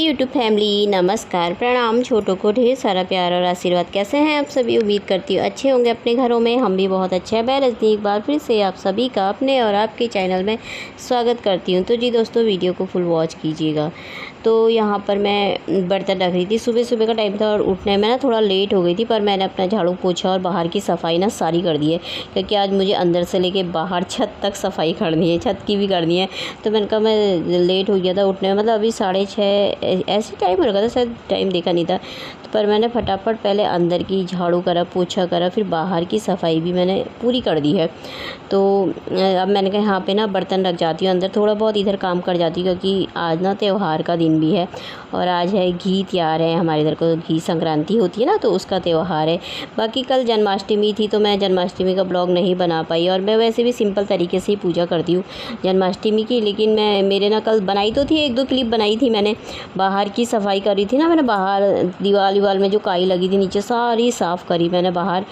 YouTube family, नमस्कार, प्रणाम। छोटों को ढेर सारा प्यार और आशीर्वाद। कैसे हैं आप सभी? उम्मीद करती हूँ अच्छे होंगे अपने घरों में। हम भी बहुत अच्छे हैं। मैं रजनी एक बार फिर से आप सभी का अपने और आपके चैनल में स्वागत करती हूँ। तो जी दोस्तों, वीडियो को फुल वॉच कीजिएगा। तो यहाँ पर मैं बर्तन रख रही थी। सुबह सुबह का टाइम था और उठने में ना थोड़ा लेट हो गई थी, पर मैंने अपना झाड़ू पोछा और बाहर की सफाई ना सारी कर दी है, क्योंकि आज मुझे अंदर से लेके बाहर छत तक सफाई करनी है, छत की भी करनी है। तो मैंने कहा, मैं लेट हो गया था उठने में, मतलब अभी 6:30 ऐसे टाइम हो रखा था, शायद टाइम देखा नहीं था। तो पर मैंने फटाफट पहले अंदर की झाड़ू करा, पोछा करा, फिर बाहर की सफाई भी मैंने पूरी कर दी है। तो अब मैंने कहा यहाँ पे ना बर्तन रख जाती हूँ, अंदर थोड़ा बहुत इधर काम कर जाती हूँ, क्योंकि आज ना त्यौहार का दिन भी है और आज है घी त्यार है। हमारे इधर को घी संक्रांति होती है ना, तो उसका त्यौहार है। बाकी कल जन्माष्टमी थी, तो मैं जन्माष्टमी का ब्लॉग नहीं बना पाई, और मैं वैसे भी सिंपल तरीके से ही पूजा करती हूँ जन्माष्टमी की। लेकिन मेरे ना कल बनाई तो थी, 1-2 क्लिप बनाई थी मैंने। बाहर की सफाई करी थी ना मैंने, बाहर दीवार में जो काई लगी थी नीचे सारी साफ़ करी मैंने बाहर।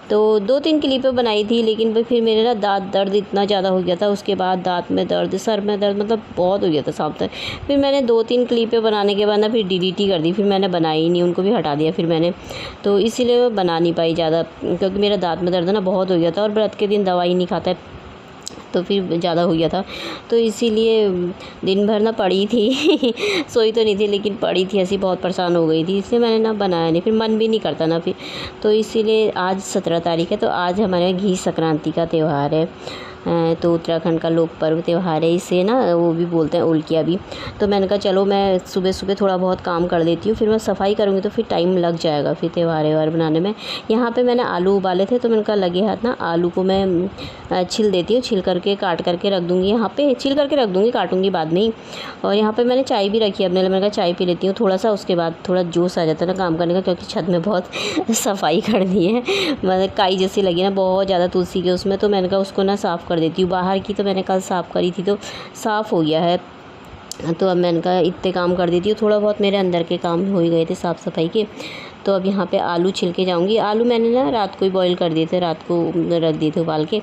तो 2-3 क्लिपें बनाई थी, लेकिन फिर मेरे ना दांत दर्द इतना ज़्यादा हो गया था, उसके बाद दांत में दर्द, सर में दर्द, मतलब बहुत हो गया था शाम तक। फिर मैंने 2-3 क्लिपें बनाने के बाद ना फिर डिलीट ही कर दी, फिर मैंने बनाई ही नहीं, उनको भी हटा दिया फिर मैंने। तो इसीलिए मैं बना नहीं पाई ज़्यादा, क्योंकि मेरा दांत में दर्द ना बहुत हो गया था, और व्रत के दिन दवाई नहीं खाता है तो फिर ज़्यादा हो गया था। तो इसीलिए दिन भर ना पड़ी थी सोई तो नहीं थी, लेकिन पड़ी थी, ऐसी बहुत परेशान हो गई थी, इसलिए मैंने ना बनाया नहीं, फिर मन भी नहीं करता ना फिर। तो इसीलिए आज 17 तारीख है, तो आज हमारे घी संक्रांति का त्यौहार है। तो उत्तराखंड का लोक पर्व त्यौहार है, इसे ना वो भी बोलते हैं उल्किया भी। तो मैंने कहा चलो मैं सुबह सुबह थोड़ा बहुत काम कर लेती हूँ, फिर मैं सफाई करूँगी तो फिर टाइम लग जाएगा फिर त्यौहार बनाने में। यहाँ पे मैंने आलू उबाले थे, तो मैंने कहा लगे हाथ ना आलू को मैं छिल देती हूँ, छिल करके काट करके रख दूँगी। यहाँ पे छिल करके रख दूँगी, काटूँगी बाद में ही। और यहाँ पर मैंने चाय भी रखी है अपने लिए, मैंने कहा चाय पी लेती हूँ थोड़ा सा, उसके बाद थोड़ा जोश आ जाता है ना काम करने का, क्योंकि छत में बहुत सफाई करनी है। मतलब काई जैसी लगी ना बहुत ज़्यादा तुलसी के उसमें, तो मैंने कहा उसको ना साफ़ कर देती हूँ। बाहर की तो मैंने कल साफ़ करी थी, तो साफ़ हो गया है। तो अब मैंने कहा इतने काम कर देती हूँ, थोड़ा बहुत मेरे अंदर के काम हो ही गए थे साफ़ सफाई के। तो अब यहाँ पे आलू छिल के जाऊँगी। आलू मैंने ना रात को ही बॉईल कर दिए थे, रात को रख दिए थे उबाल के।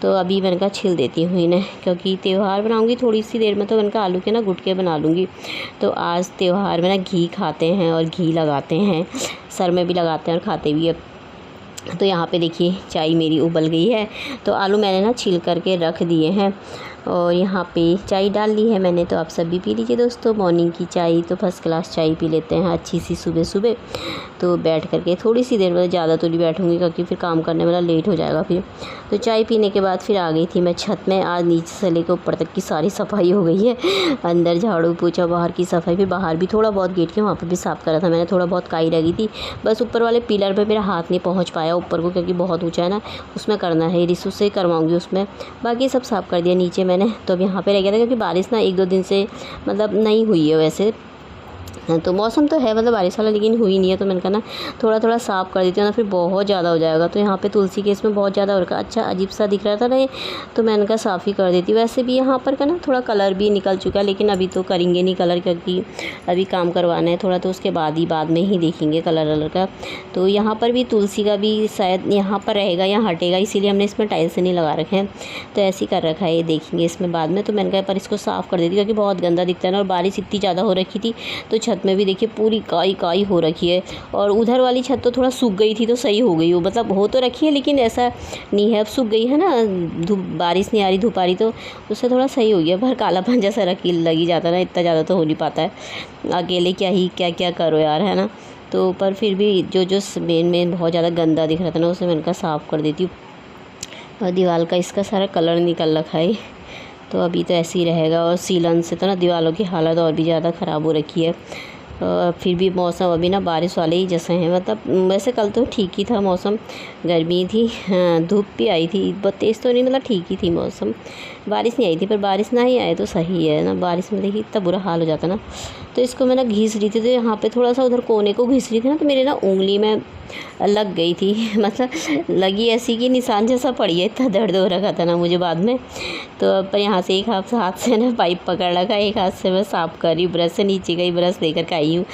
तो अभी मैंने कहा छिल देती हूँ इन्हें, क्योंकि त्यौहार बनाऊँगी थोड़ी सी देर में, तो मैंने कहा आलू के ना गुटके बना लूँगी। तो आज त्यौहार में ना घी खाते हैं और घी लगाते हैं, सर में भी लगाते हैं और खाते भी है। तो यहाँ पे देखिए चाय मेरी उबल गई है, तो आलू मैंने ना छील करके रख दिए हैं, और यहाँ पे चाय डाल ली है मैंने। तो आप सब भी पी लीजिए दोस्तों, मॉर्निंग की चाय तो फर्स्ट क्लास चाय पी लेते हैं अच्छी सी सुबह सुबह। तो बैठ करके थोड़ी सी देर में, ज़्यादा तो नहीं बैठूँगी क्योंकि फिर काम करने वाला लेट हो जाएगा फिर। तो चाय पीने के बाद फिर आ गई थी मैं छत में। आज नीचे से लेकर ऊपर तक की सारी सफाई हो गई है, अंदर झाड़ू पोछा, बाहर की सफाई, फिर बाहर भी थोड़ा बहुत गेट के वहाँ पर भी साफ़ करा था मैंने, थोड़ा बहुत काई लगी थी। बस ऊपर वाले पिलर पर मेरा हाथ नहीं पहुँच पाया ऊपर को, क्योंकि बहुत ऊँचा है ना, उसमें करना है, रिसू से करवाऊँगी उसमें। बाकी सब साफ़ कर दिया नीचे मैंने। तो अब यहाँ पे रह गया था, क्योंकि बारिश ना 1-2 दिन से मतलब नहीं हुई है वैसे। तो मौसम तो है मतलब बारिश वाला, लेकिन हुई नहीं है। तो मैंने कहा ना थोड़ा थोड़ा साफ़ कर देती हूँ ना, फिर बहुत ज़्यादा हो जाएगा। तो यहाँ पे तुलसी के इसमें बहुत ज़्यादा हो रखा, अच्छा अजीब सा दिख रहा था ना ये, तो मैंने कहा साफ़ ही कर देती हूँ। वैसे भी यहाँ पर का ना थोड़ा कलर भी निकल चुका है, लेकिन अभी तो करेंगे नहीं कलर, क्योंकि अभी काम करवाना है थोड़ा, तो उसके बाद में ही देखेंगे कलर का। तो यहाँ पर भी तुलसी का भी शायद यहाँ पर रहेगा या हटेगा, इसीलिए हमने इसमें टाइल्स नहीं लगा रखे हैं, तो ऐसे ही कर रखा है, ये देखेंगे इसमें बाद में। तो मैंने कहा पर इसको साफ़ कर देती, क्योंकि बहुत गंदा दिखता है ना, और बारिश इतनी ज़्यादा हो रखी थी, तो छत में भी देखिए पूरी काई हो रखी है। और उधर वाली छत तो थोड़ा सूख गई थी, तो सही हो गई वो, मतलब हो तो रखी है लेकिन ऐसा नहीं है, अब सूख गई है ना, धूप, बारिश नहीं आ रही, धूप आ रही, तो उससे थोड़ा सही हो गया। पर कालापन जैसा लगी जाता ना, इतना ज़्यादा तो हो नहीं पाता है, अकेले क्या करो यार, है ना। तो पर फिर भी जो मेन बहुत ज़्यादा गंदा दिख रहा था ना, उसे मैंने कहा साफ़ कर देती हूँ। और दीवार का इसका सारा कलर निकल रखा है, तो अभी तो ऐसे ही रहेगा। और सीलन से तो ना दीवारों की हालत और भी ज़्यादा ख़राब हो रखी है। फिर भी मौसम अभी ना बारिश वाले ही जैसे हैं, मतलब वैसे कल तो ठीक ही था मौसम, गर्मी थी, हाँ, धूप भी आई थी, बहुत तेज़ तो नहीं, मतलब ठीक ही थी मौसम, बारिश नहीं आई थी। पर बारिश ना ही आए तो सही है ना, बारिश में देखिए इतना बुरा हाल हो जाता ना। तो इसको मैं ना घिस रही थी, तो यहाँ पे थोड़ा सा उधर कोने को घिस रही थी ना, तो मेरे ना उंगली में लग गई थी मतलब लगी ऐसी कि निशान जैसा पड़ी है, इतना दर्द हो रखा था ना मुझे बाद में। तो अब यहाँ से एक हाथ से ना पाइप पकड़ रखा, एक हाथ से मैं साफ़ कर रही हूँ, ब्रश से नीचे गई, ब्रश लेकर के आई हूँ।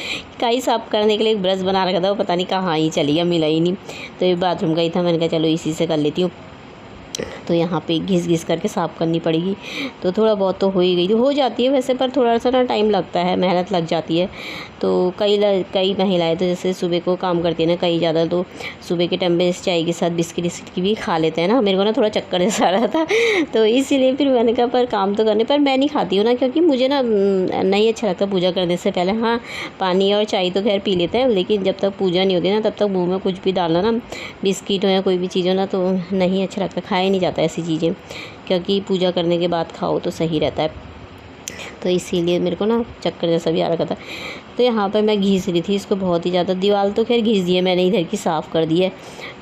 काई साफ़ करने के लिए एक ब्रश बना रखा था, वो पता नहीं कहाँ ही चली गया, मिला ही नहीं। तो ये बाथरूम का ही था, मैंने कहा चलो इसी से कर लेती हूँ। तो यहाँ पे घिस घिस करके साफ़ करनी पड़ेगी। तो थोड़ा बहुत तो हो ही गई, हो जाती है वैसे, पर थोड़ा सा ना टाइम लगता है, मेहनत लग जाती है। तो कई महिलाएं तो जैसे सुबह को काम करती है ना, कई ज़्यादा, तो सुबह के टाइम पे चाय के साथ बिस्किट की भी खा लेते हैं ना। मेरे को ना थोड़ा चक्कर जैसा आ रहा था, तो इसीलिए फिर मैंने कहा पर काम तो करने, पर मैं नहीं खाती हूँ ना, क्योंकि मुझे ना नहीं अच्छा लगता पूजा करने से पहले। हाँ, पानी और चाय तो खैर पी लेते हैं, लेकिन जब तक पूजा नहीं होती ना तब तक मुँह में कुछ भी डालना ना, बिस्किट हो या कोई भी चीज़ हो ना, तो नहीं अच्छा लगता, खाया नहीं जाता ऐसी चीज़ें, क्योंकि पूजा करने के बाद खाओ तो सही रहता है। तो इसीलिए मेरे को ना चक्कर जैसा भी आ रखा था। तो यहाँ पर मैं घिस रही थी इसको बहुत ही ज़्यादा। दीवार तो खैर घिस दी है मैंने, इधर की साफ़ कर दी है,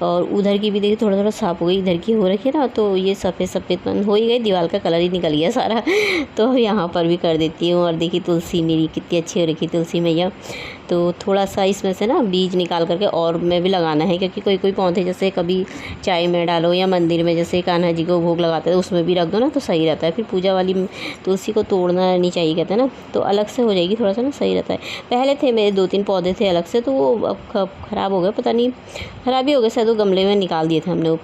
और उधर की भी देखिए थोड़ा थोड़ा साफ़ हो गई, इधर की हो रखी है ना, तो ये सफ़ेद सफ़ेद हो ही गई, दीवार का कलर ही निकल गया सारा। तो यहाँ पर भी कर देती हूँ। और देखिए तुलसी मेरी कितनी अच्छी हो रखी, तुलसी मैया। तो थोड़ा सा इसमें से ना बीज निकाल करके और में भी लगाना है, क्योंकि कोई कोई पौधे जैसे कभी चाय में डालो या मंदिर में जैसे कान्हा जी को भोग लगाते हैं, तो उसमें भी रख दो ना, तो सही रहता है। फिर पूजा वाली तुलसी को तोड़ना नहीं चाहिए कहते हैं ना, तो अलग से हो जाएगी, थोड़ा सा ना सही रहता है। पहले थे मेरे 2-3 पौधे थे अलग से, तो वो अब ख़राब हो गए, पता नहीं ख़राब ही हो गए शायद, वो गमले में निकाल दिए थे हमने वो।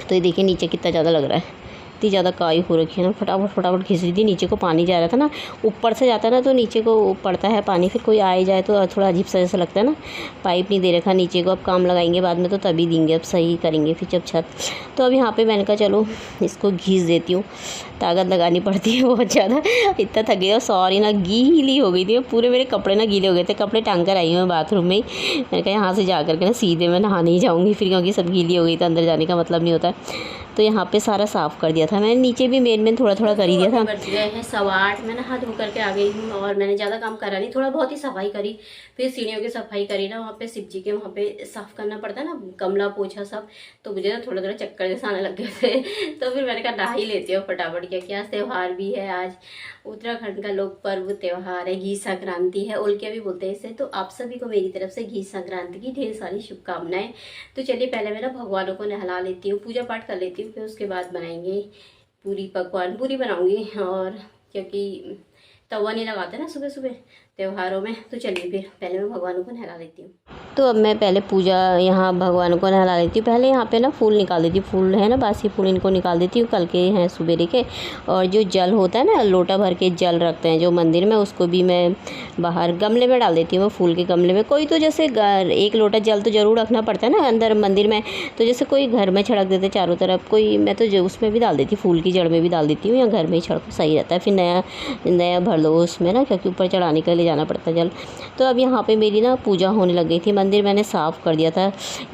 तो ये देखिए नीचे कितना ज़्यादा लग रहा है, इतनी ज़्यादा काई हो रखी है ना, फटाफट खींच रही थी। नीचे को पानी जा रहा था ना, ऊपर से जाता है ना तो नीचे को पड़ता है पानी, फिर कोई आ ही जाए तो थोड़ा अजीब सा जैसा लगता है ना। पाइप नहीं दे रखा नीचे को, अब काम लगाएंगे बाद में तो तभी देंगे, अब सही करेंगे फिर जब छत। तो अब यहाँ पे मैंने कहा चलो इसको घीस देती हूँ, ताकत लगानी पड़ती है बहुत ज़्यादा। इतना थक गई, और सॉरी ना गीली हो गई थी पूरे, मेरे कपड़े ना गीले हो गए थे, कपड़े टांग कर आई हूँ मैं बाथरूम में ही। मैंने कहा यहाँ से जा करके ना सीधे मैं नहाने ही जाऊँगी फिर, क्योंकि सब गीली हो गई तो अंदर जाने का मतलब नहीं होता। तो यहाँ पे सारा साफ़ कर दिया था मैंने, नीचे भी मेन थोड़ा थोड़ा कर ही दिया था। बज गए हैं 8:15, मैं नहा धो करके आ गई हूँ, और मैंने ज़्यादा काम करा नहीं, थोड़ा बहुत ही सफाई करी। फिर सीढ़ियों की सफाई करी ना, वहाँ पे शिव जी के वहाँ पे साफ़ करना पड़ता है ना, गमला पोछा सब। तो मुझे ना थोड़ा थोड़ा चक्कर जैसा आने लग गए थे। तो फिर मैंने कहा नहा ही लेती हूँ फटाफट, क्योंकि आज त्यौहार भी है। आज उत्तराखंड का लोक पर्व त्यौहार है, घी संक्रांति है, उल्के भी बोलते हैं इसे। तो आप सभी को मेरी तरफ से घी संक्रांति की ढेर सारी शुभकामनाएं। तो चलिए पहले मैं ना भगवानों को नहला लेती हूँ, पूजा पाठ कर लेती हूँ, फिर उसके बाद बनाएंगे पूरी पकवान, पूरी बनाऊंगी। और क्योंकि तवा नहीं लगाते ना सुबह सुबह त्योहारों में। तो चलिए फिर पहले मैं भगवानों को नहला लेती हूँ। तो अब मैं पहले पूजा यहाँ भगवान को नहला लेती हूँ। पहले यहाँ पे ना फूल निकाल देती हूँ, फूल है ना बासी फूल, इनको निकाल देती हूँ, कल के हैं सवेरे के। और जो जल होता है ना, लोटा भर के जल रखते हैं जो मंदिर में, उसको भी मैं बाहर गमले में डाल देती हूँ, फूल के गमले में। कोई तो जैसे 1 लोटा जल तो ज़रूर रखना पड़ता है ना अंदर मंदिर में, तो जैसे कोई घर में छिड़क देते चारों तरफ, कोई मैं तो जो उसमें भी डाल देती हूँ, फूल की जड़ में भी डाल देती हूँ, या घर में ही छिड़को सही रहता है। फिर नया भर लो उसमें ना, क्योंकि ऊपर चढ़ाने के लिए जाना पड़ता है जल। तो अब यहाँ पे मेरी ना पूजा होने लग गई थी। मंदिर मैंने साफ़ कर दिया था।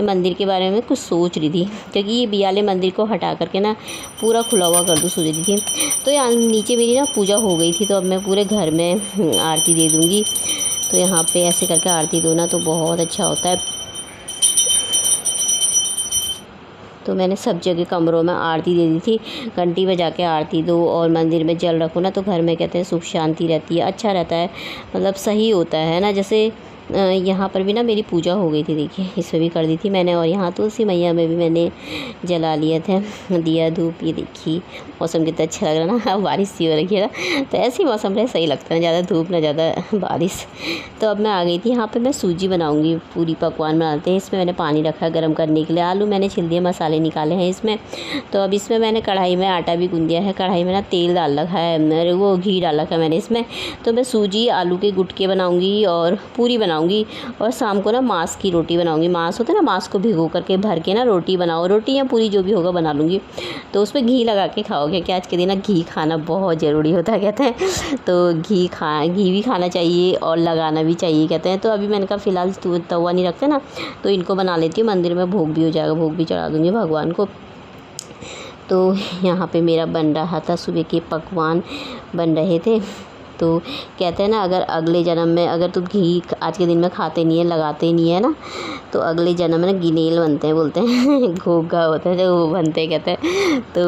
मंदिर के बारे में कुछ सोच रही थी, क्योंकि ये बियाले मंदिर को हटा करके ना पूरा खुला हुआ कर दूँ सोच रही थी। तो यहाँ नीचे मेरी ना पूजा हो गई थी, तो अब मैं पूरे घर में आरती दे दूँगी। तो यहाँ पे ऐसे करके आरती दो ना तो बहुत अच्छा होता है। तो मैंने सब जगह कमरों में आरती दे दी थी। घंटी बजा के आरती दो और मंदिर में जल रखो ना, तो घर में कहते हैं सुख शांति रहती है, अच्छा रहता है, मतलब सही होता है ना। जैसे यहाँ पर भी ना मेरी पूजा हो गई थी, देखिए इसमें भी कर दी थी मैंने। और यहाँ तुलसी मैया में भी मैंने जला लिए थे दिया धूप। ये देखिए मौसम कितना अच्छा लग रहा है ना, बारिश सी हो रही है ना, तो ऐसे ही मौसम रहे सही लगता है, ना ज़्यादा धूप ना ज़्यादा बारिश। तो अब मैं आ गई थी यहाँ पे, मैं सूजी बनाऊँगी, पूरी पकवान बनाते हैं। इसमें मैंने पानी रखा गर्म करने के लिए, आलू मैंने छिल दिए, मसाले निकाले हैं इसमें। तो अब इसमें मैंने कढ़ाई में आटा भी गूँध दिया है, कढ़ाई में ना तेल डाल रखा है, वो घी डाल रखा है मैंने इसमें। तो मैं सूजी आलू के गुटके बनाऊँगी और पूरी बनाऊँगी। और शाम को ना मांस की रोटी बनाऊँगी। मांस होता है ना, मांस को भिगो करके भर के ना रोटी बनाओ, रोटी या पूरी जो भी होगा बना लूँगी। तो उसमें घी लगा के खाओगे, कि आज के दिन ना घी खाना बहुत ज़रूरी होता है कहते हैं। तो घी भी खाना चाहिए और लगाना भी चाहिए कहते हैं। तो अभी मैंने कहा फ़िलहाल तवा नहीं रखते ना, तो इनको बना लेती हूँ, मंदिर में भोग भी हो जाएगा, भोग भी चढ़ा दूँगी भगवान को। तो यहाँ पे मेरा बन रहा था, सुबह के पकवान बन रहे थे। तो कहते हैं ना, अगर अगले जन्म में अगर तुम घी आज के दिन में खाते नहीं है, लगाते नहीं है ना, तो अगले जन्म में ना गिनेल बनते हैं बोलते हैं। घोगा होता है जो वो बनते हैं कहते हैं। तो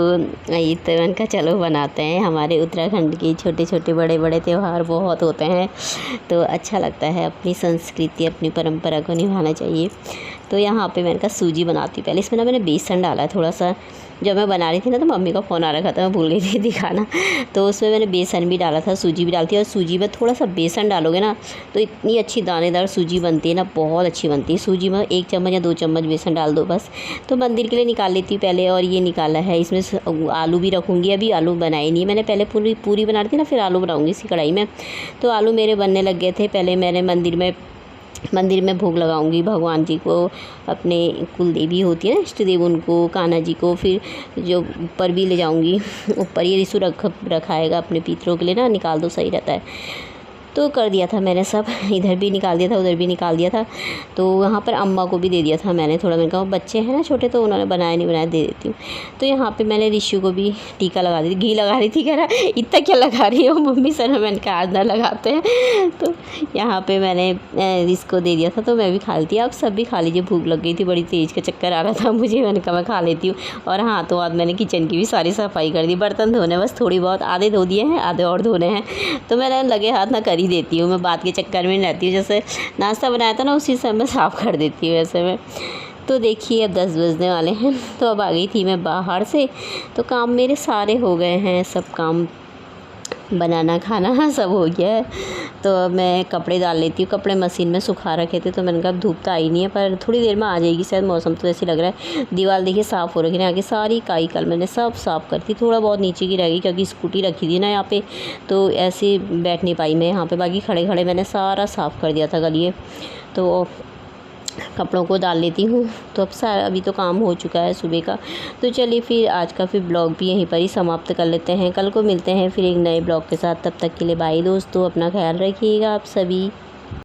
ये तो मैंने कहा चलो बनाते हैं। हमारे उत्तराखंड के छोटे छोटे बड़े बड़े त्यौहार बहुत होते हैं, तो अच्छा लगता है, अपनी संस्कृति अपनी परंपरा को निभाना चाहिए। तो यहाँ पे मैंने कहा सूजी बनाती हूँ। पहले इसमें ना मैंने बेसन डाला है थोड़ा सा, जब मैं बना रही थी ना तो मम्मी का फ़ोन आ रखा था, मैं भूल गई थी दिखाना। तो उसमें मैंने बेसन भी डाला था, सूजी भी डालती है, और सूजी में थोड़ा सा बेसन डालोगे ना तो इतनी अच्छी दानेदार सूजी बनती है ना, बहुत अच्छी बनती है। सूजी में 1 चम्मच या 2 चम्मच बेसन डाल दो बस। तो मंदिर के लिए निकाल लेती हूँ पहले, और ये निकाला है, इसमें आलू भी रखूँगी। अभी आलू बनाए नहीं मैंने, पहले पूरी बना रही थी ना, फिर आलू बनाऊँगी इसी कढ़ाई में। तो आलू मेरे बनने लग गए थे। पहले मैंने मंदिर में भोग लगाऊंगी भगवान जी को, अपने कुल देवी होती है ना इष्ट देव, उनको, कान्हा जी को। फिर जो ऊपर भी ले जाऊंगी, ऊपर ये रिसु रखाएगा अपने पितरों के लिए ना, निकाल दो सही रहता है। तो कर दिया था मैंने सब, इधर भी निकाल दिया था, उधर भी निकाल दिया था। तो वहाँ पर अम्मा को भी दे दिया था मैंने थोड़ा। मैंने कहा बच्चे हैं ना छोटे, तो उन्होंने बनाया नहीं बनाया, दे देती हूँ। तो यहाँ पे मैंने रिशु को भी टीका लगा दी थी, घी लगा रही थी। कह रहा इतना क्या लगा रही हो मम्मी, सर मैंने कहा आज ना लगाते हैं। तो यहाँ पे मैंने इसको दे दिया था, तो मैं भी खा लेती। आप सब भी खा लीजिए, भूख लग गई थी, बड़ी तेज़ का चक्कर आ रहा था मुझे। मैंने कहा मैं खा लेती हूँ। और हाँ, तो आज मैंने किचन की भी सारी सफाई कर दी। बर्तन धोने बस थोड़ी बहुत, आधे धो दिए हैं, आधे और धोने हैं। तो मैं लगे हाथ ना कर ही देती हूँ, मैं बात के चक्कर में नहीं रहती हूँ। जैसे नाश्ता बनाया था ना, उसी समय साफ़ कर देती हूँ वैसे मैं। तो देखिए अब 10 बजने वाले हैं। तो अब आ गई थी मैं बाहर से, तो काम मेरे सारे हो गए हैं, सब काम बनाना खाना सब हो गया है। तो अब मैं कपड़े डाल लेती हूँ। कपड़े मशीन में सुखा रखे थे, तो मैंने कहा धूप तो आई नहीं है, पर थोड़ी देर में आ जाएगी शायद, मौसम तो ऐसे लग रहा है। दीवार देखिए साफ़ हो रखी है आगे सारी, काई कल मैंने सब साफ़ करती। थोड़ा बहुत नीचे की रह गई, क्योंकि स्कूटी रखी थी ना यहाँ पे, तो ऐसे बैठ नहीं पाई मैं यहाँ पे। बाकी खड़े खड़े मैंने सारा साफ़ कर दिया था गलिए। तो कपड़ों को डाल लेती हूँ। तो अब सारा अभी तो काम हो चुका है सुबह का। तो चलिए फिर आज का फिर ब्लॉग भी यहीं पर ही समाप्त कर लेते हैं। कल को मिलते हैं फिर एक नए ब्लॉग के साथ। तब तक के लिए बाय दोस्तों, अपना ख्याल रखिएगा आप सभी।